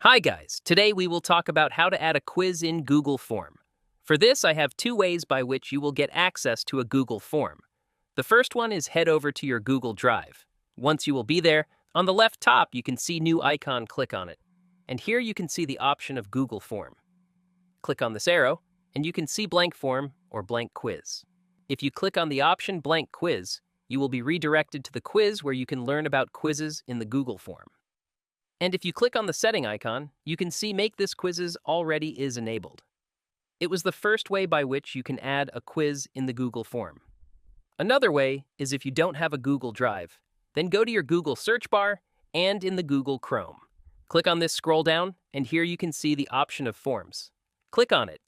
Hi guys, today we will talk about how to add a quiz in Google Form. For this, I have two ways by which you will get access to a Google Form. The first one is head over to your Google Drive. Once you will be there, on the left top you can see new icon, click on it. And here you can see the option of Google Form. Click on this arrow, and you can see blank form or blank quiz. If you click on the option blank quiz, you will be redirected to the quiz where you can learn about quizzes in the Google Form. And if you click on the setting icon, you can see Make This Quizzes already is enabled. It was the first way by which you can add a quiz in the Google Form. Another way is if you don't have a Google Drive, then go to your Google search bar and in the Google Chrome. Click on this scroll down, and here you can see the option of Forms. Click on it.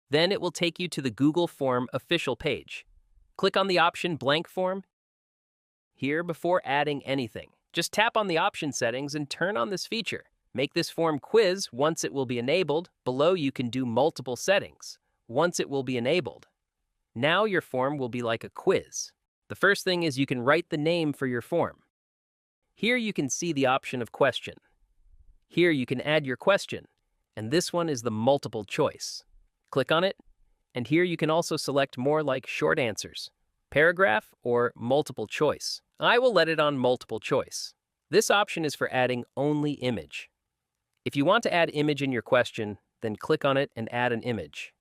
Then it will take you to the Google Form official page. Click on the option Blank Form here before adding anything. Just tap on the option settings and turn on this feature. Make this form quiz once it will be enabled. Below you can do multiple settings once it will be enabled. Now your form will be like a quiz. The first thing is you can write the name for your form. Here you can see the option of question. Here you can add your question, and this one is the multiple choice. Click on it, and here you can also select more like short answers, paragraph, or multiple choice. I will let it on multiple choice. This option is for adding only image. If you want to add image in your question, then click on it and add an image.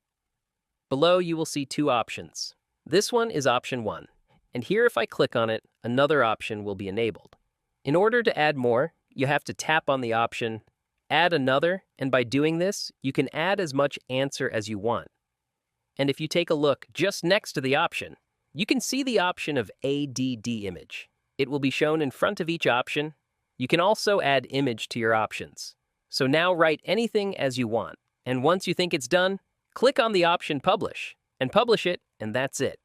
Below you will see two options. This one is option 1, and here if I click on it, another option will be enabled. In order to add more, you have to tap on the option, add another, and by doing this, you can add as much answer as you want. And if you take a look just next to the option, you can see the option of ADD image. It will be shown in front of each option. You can also add image to your options. So now write anything as you want. And once you think it's done, click on the option Publish, and publish it, and that's it.